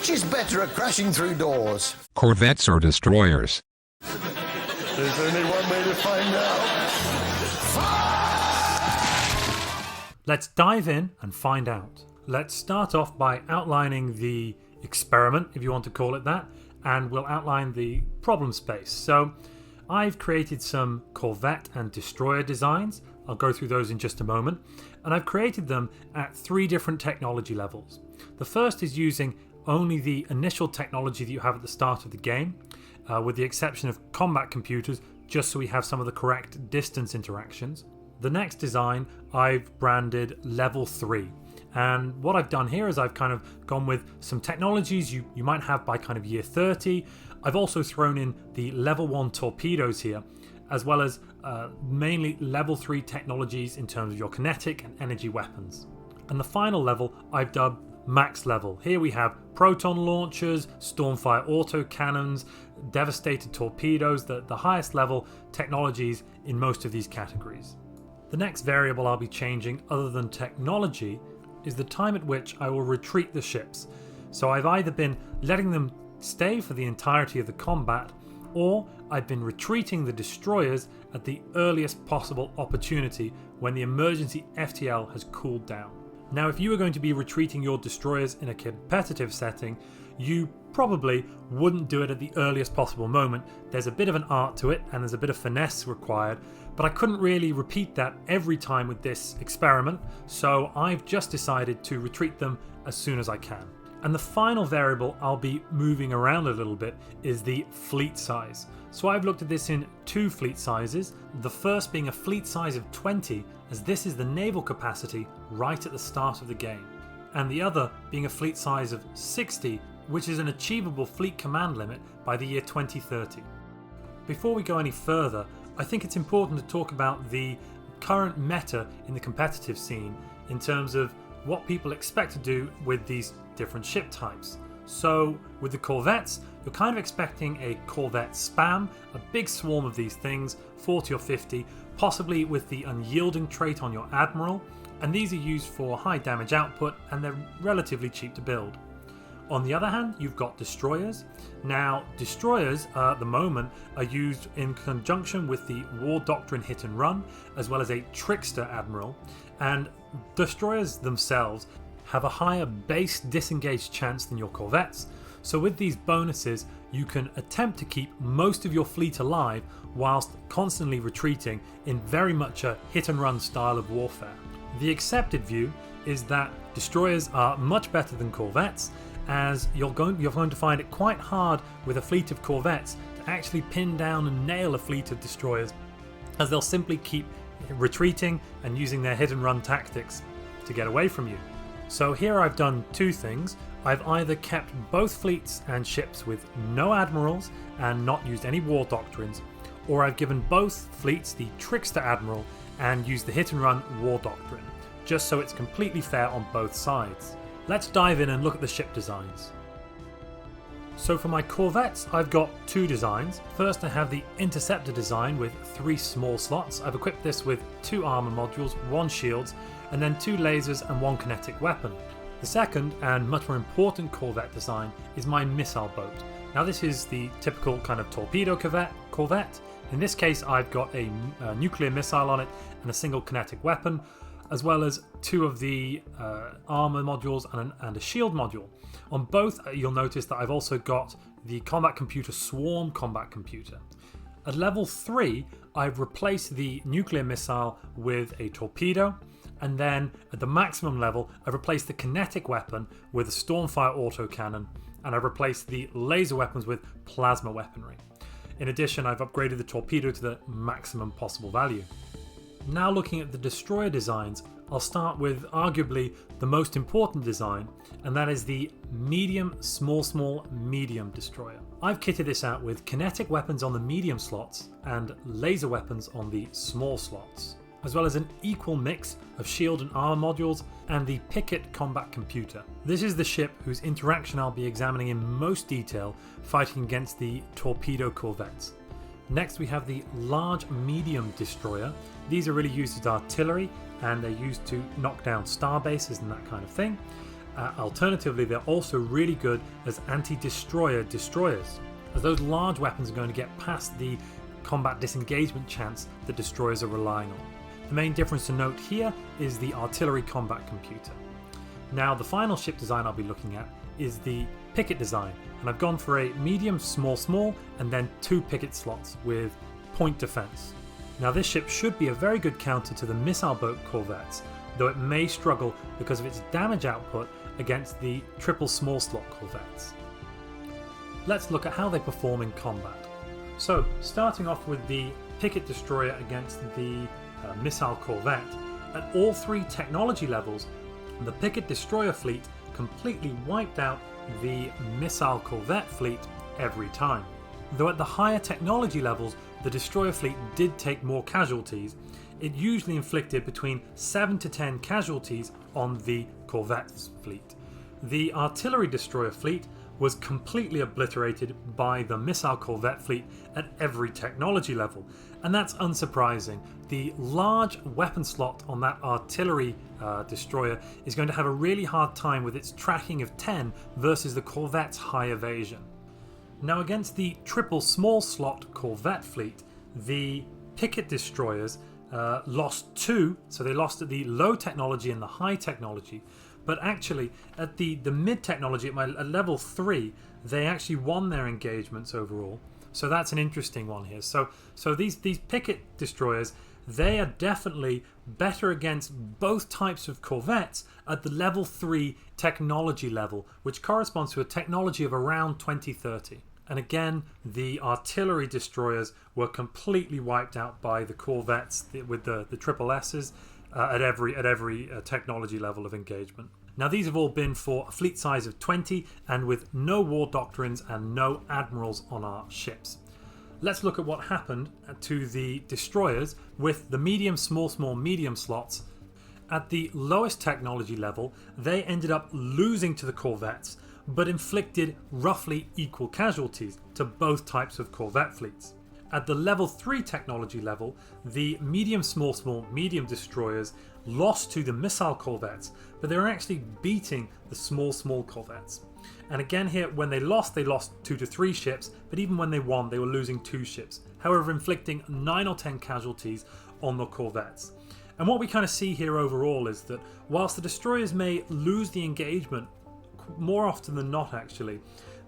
Which is better at crashing through doors? Corvettes or destroyers? There's only one way to find out. Let's dive in and find out. Let's start off by outlining the experiment, if you want to call it that, and we'll outline the problem space. So I've created some Corvette and destroyer designs. I'll go through those in just a moment. And I've created them at 3 different technology levels. The first is using only the initial technology that you have at the start of the game, with the exception of combat computers, just so we have some of the correct distance interactions. The next design I've branded level 3. And what I've done here is I've kind of gone with some technologies you might have by kind of year 30. I've also thrown in the level 1 torpedoes here, as well as mainly level 3 technologies in terms of your kinetic and energy weapons. And the final level I've dubbed max level. Here we have proton launchers, stormfire autocannons, devastated torpedoes, the highest level technologies in most of these categories. The next variable I'll be changing, other than technology, is the time at which I will retreat the ships. So I've either been letting them stay for the entirety of the combat, or I've been retreating the destroyers at the earliest possible opportunity when the emergency FTL has cooled down. Now, if you were going to be retreating your destroyers in a competitive setting, you probably wouldn't do it at the earliest possible moment. There's a bit of an art to it and there's a bit of finesse required, but I couldn't really repeat that every time with this experiment, so I've just decided to retreat them as soon as I can. And the final variable I'll be moving around a little bit is the fleet size. So I've looked at this in 2 fleet sizes, the first being a fleet size of 20, as this is the naval capacity right at the start of the game, and the other being a fleet size of 60, which is an achievable fleet command limit by the year 2030. Before we go any further, I think it's important to talk about the current meta in the competitive scene in terms of what people expect to do with these different ship types. So with the Corvettes, you're kind of expecting a Corvette spam, a big swarm of these things, 40 or 50, possibly with the unyielding trait on your admiral, and these are used for high damage output and they're relatively cheap to build. On the other hand, you've got destroyers. Now, destroyers at the moment are used in conjunction with the War Doctrine hit and run, as well as a trickster admiral, and destroyers themselves have a higher base disengage chance than your Corvettes, so with these bonuses you can attempt to keep most of your fleet alive whilst constantly retreating in very much a hit and run style of warfare. The accepted view is that destroyers are much better than Corvettes, as you're going to find it quite hard with a fleet of Corvettes to actually pin down and nail a fleet of destroyers, as they'll simply keep retreating and using their hit and run tactics to get away from you. So here I've done 2 things. I've either kept both fleets and ships with no admirals and not used any war doctrines, or I've given both fleets the trickster admiral and used the hit and run war doctrine, just so it's completely fair on both sides. Let's dive in and look at the ship designs. So for my Corvettes, I've got 2 designs. First, I have the interceptor design with 3 small slots. I've equipped this with 2 armor modules, 1 shields, and then 2 lasers and 1 kinetic weapon. The second, and much more important Corvette design, is my missile boat. Now this is the typical kind of torpedo Corvette. In this case, I've got a nuclear missile on it and a single kinetic weapon, as well as 2 of the armor modules and a shield module. On both, you'll notice that I've also got the combat computer swarm combat computer. At level 3, I've replaced the nuclear missile with a torpedo, and then at the maximum level, I've replaced the kinetic weapon with a stormfire autocannon, and I've replaced the laser weapons with plasma weaponry. In addition, I've upgraded the torpedo to the maximum possible value. Now looking at the destroyer designs, I'll start with arguably the most important design, and that is the medium small medium destroyer. I've kitted this out with kinetic weapons on the medium slots and laser weapons on the small slots, as well as an equal mix of shield and armor modules and the Picket combat computer. This is the ship whose interaction I'll be examining in most detail fighting against the torpedo corvettes. Next we have the large medium destroyer. These are really used as artillery and they're used to knock down star bases and that kind of thing. Alternatively, they're also really good as anti-destroyer destroyers, as those large weapons are going to get past the combat disengagement chance that destroyers are relying on. The main difference to note here is the artillery combat computer. Now, the final ship design I'll be looking at is the picket design, and I've gone for a medium, small, small, and then 2 picket slots with point defense. Now, this ship should be a very good counter to the missile boat Corvettes, though it may struggle because of its damage output against the triple small slot Corvettes. Let's look at how they perform in combat. So, starting off with the picket destroyer against the missile Corvette, at all 3 technology levels, the picket destroyer fleet completely wiped out the missile Corvette fleet every time. Though at the higher technology levels, the destroyer fleet did take more casualties, it usually inflicted between 7 to 10 casualties on the Corvette's fleet. The artillery destroyer fleet was completely obliterated by the missile Corvette fleet at every technology level, and that's unsurprising. The large weapon slot on that artillery destroyer is going to have a really hard time with its tracking of 10 versus the Corvette's high evasion. Now, against the triple small slot Corvette fleet, the picket destroyers lost 2, so they lost at the low technology and the high technology, but actually at the mid technology at level 3 they actually won their engagements overall, so that's an interesting one here. So these picket destroyers, they are definitely better against both types of Corvettes at the level 3 technology level, which corresponds to a technology of around 2030. And again, the artillery destroyers were completely wiped out by the Corvettes with the triple S's at every technology level of engagement. Now, these have all been for a fleet size of 20 and with no war doctrines and no admirals on our ships. Let's look at what happened to the destroyers with the medium, small, small, medium slots. At the lowest technology level, they ended up losing to the Corvettes, but inflicted roughly equal casualties to both types of Corvette fleets. At the level 3 technology level, the medium, small, small, medium destroyers lost to the missile Corvettes, but they were actually beating the small, small Corvettes. And again here, when they lost 2 to 3 ships, but even when they won, they were losing 2 ships, however inflicting 9 or 10 casualties on the Corvettes. And what we kind of see here overall is that whilst the destroyers may lose the engagement more often than not, actually,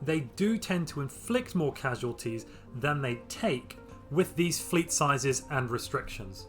they do tend to inflict more casualties than they take with these fleet sizes and restrictions.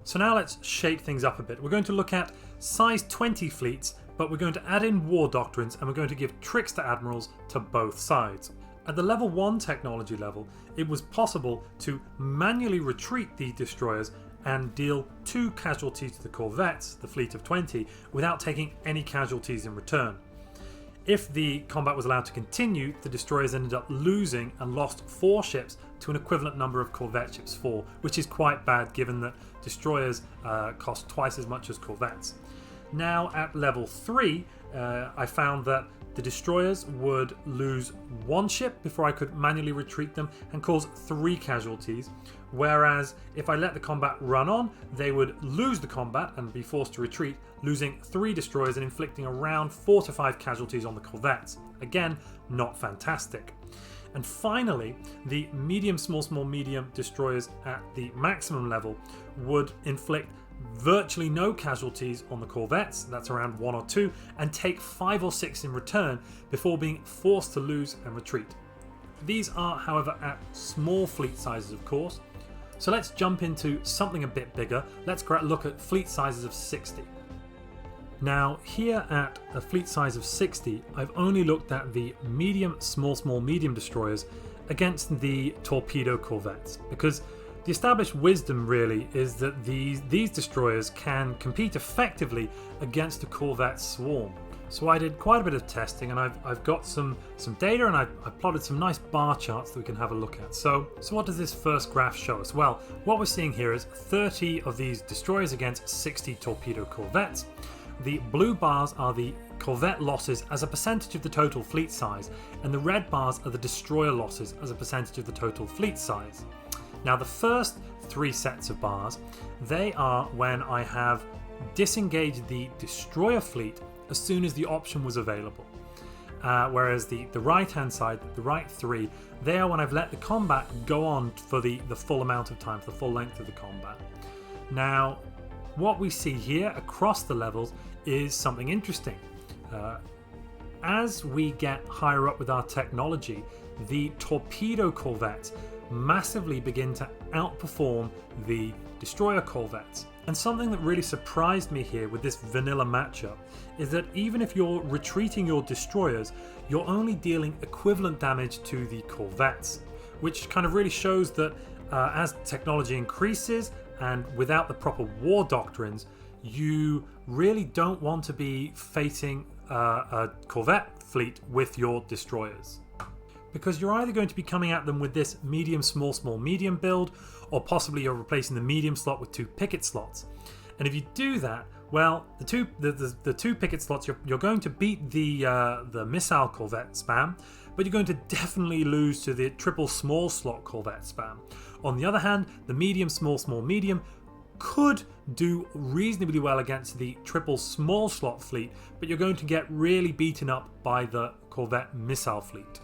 So now let's shake things up a bit. We're going to look at size 20 fleets, but we're going to add in war doctrines and we're going to give tricks to admirals to both sides. At the level 1 technology level, it was possible to manually retreat the destroyers and deal 2 casualties to the Corvettes, the fleet of 20, without taking any casualties in return. If the combat was allowed to continue, the destroyers ended up losing and lost 4 ships to an equivalent number of Corvette ships 4, which is quite bad given that destroyers cost twice as much as Corvettes. Now at level 3, I found that the destroyers would lose 1 ship before I could manually retreat them and cause 3 casualties, whereas if I let the combat run on, they would lose the combat and be forced to retreat, losing 3 destroyers and inflicting around 4 to 5 casualties on the Corvettes. Again, not fantastic. And finally, the medium, small, small, medium destroyers at the maximum level would inflict virtually no casualties on the Corvettes, that's around 1 or 2, and take 5 or 6 in return before being forced to lose and retreat. These are, however, at small fleet sizes, of course. So let's jump into something a bit bigger. Let's look at fleet sizes of 60. Now, here at a fleet size of 60, I've only looked at the medium, small, small, medium destroyers against the torpedo Corvettes, because the established wisdom really is that these destroyers can compete effectively against a Corvette swarm. So I did quite a bit of testing, and I've got some data, and I've plotted some nice bar charts that we can have a look at. So what does this first graph show us? Well, what we're seeing here is 30 of these destroyers against 60 torpedo Corvettes. The blue bars are the Corvette losses as a percentage of the total fleet size, and the red bars are the destroyer losses as a percentage of the total fleet size. Now, the first 3 sets of bars, they are when I have disengaged the destroyer fleet as soon as the option was available. Whereas the right hand side, the right 3, they are when I've let the combat go on for the full amount of time, for the full length of the combat. Now, what we see here across the levels is something interesting. As we get higher up with our technology, the torpedo corvettes massively begin to outperform the destroyer corvettes. And something that really surprised me here with this vanilla matchup is that even if you're retreating your destroyers, you're only dealing equivalent damage to the corvettes, which kind of really shows that as technology increases and without the proper war doctrines, you really don't want to be facing a corvette fleet with your destroyers. Because you're either going to be coming at them with this medium, small, small, medium build, or possibly you're replacing the medium slot with 2 picket slots. And if you do that, well, the two picket slots, you're going to beat the missile corvette spam, but you're going to definitely lose to the triple small slot corvette spam. On the other hand, the medium, small, small, medium could do reasonably well against the triple small slot fleet, but you're going to get really beaten up by the corvette missile fleet.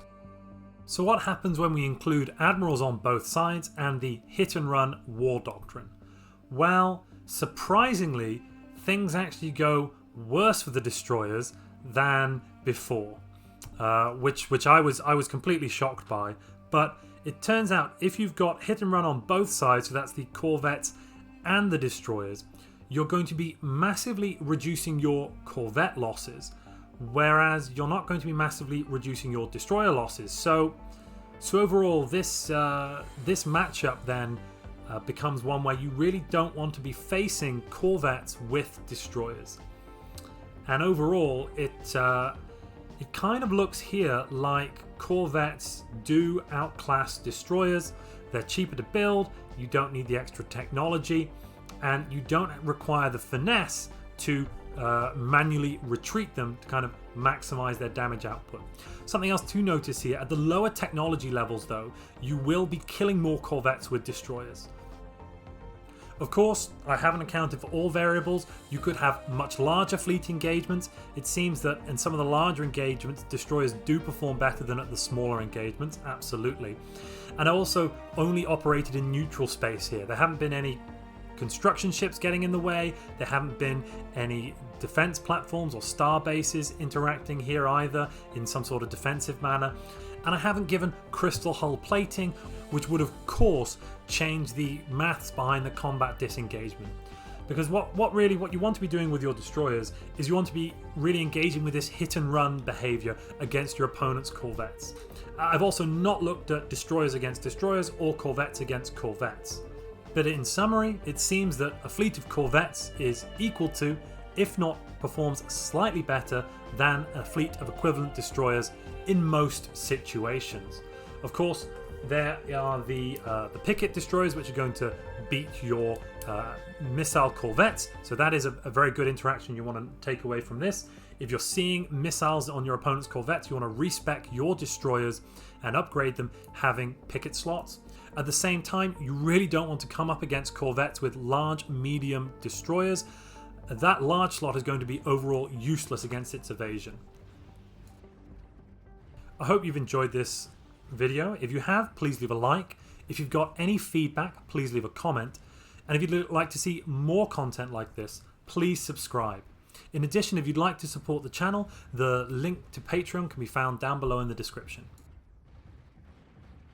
So what happens when we include admirals on both sides and the hit and run war doctrine? Well, surprisingly, things actually go worse for the destroyers than before, which I was completely shocked by. But it turns out if you've got hit and run on both sides, so that's the corvettes and the destroyers, you're going to be massively reducing your corvette losses, whereas you're not going to be massively reducing your destroyer losses. So overall, this matchup then becomes one where you really don't want to be facing corvettes with destroyers. And overall, it kind of looks here like corvettes do outclass destroyers. They're cheaper to build, you don't need the extra technology, and you don't require the finesse to manually retreat them to kind of maximize their damage output. Something else to notice here, at the lower technology levels though, you will be killing more corvettes with destroyers. Of course, I haven't accounted for all variables. You could have much larger fleet engagements. It seems that in some of the larger engagements, destroyers do perform better than at the smaller engagements, absolutely. And I also only operated in neutral space here. There haven't been any construction ships getting in the way, there haven't been any defense platforms or star bases interacting here either in some sort of defensive manner, and I haven't given crystal hull plating, which would of course change the maths behind the combat disengagement. Because what you want to be doing with your destroyers is you want to be really engaging with this hit and run behavior against your opponent's corvettes. I've also not looked at destroyers against destroyers or corvettes against corvettes. But in summary, it seems that a fleet of corvettes is equal to, if not performs slightly better than, a fleet of equivalent destroyers in most situations. Of course, there are the picket destroyers, which are going to beat your missile corvettes, so that is a very good interaction you want to take away from this. If you're seeing missiles on your opponent's corvettes, you want to respec your destroyers and upgrade them having picket slots. At the same time, you really don't want to come up against corvettes with large, medium destroyers. That large slot is going to be overall useless against its evasion. I hope you've enjoyed this video. If you have, please leave a like. If you've got any feedback, please leave a comment. And if you'd like to see more content like this, please subscribe. In addition, if you'd like to support the channel, the link to Patreon can be found down below in the description.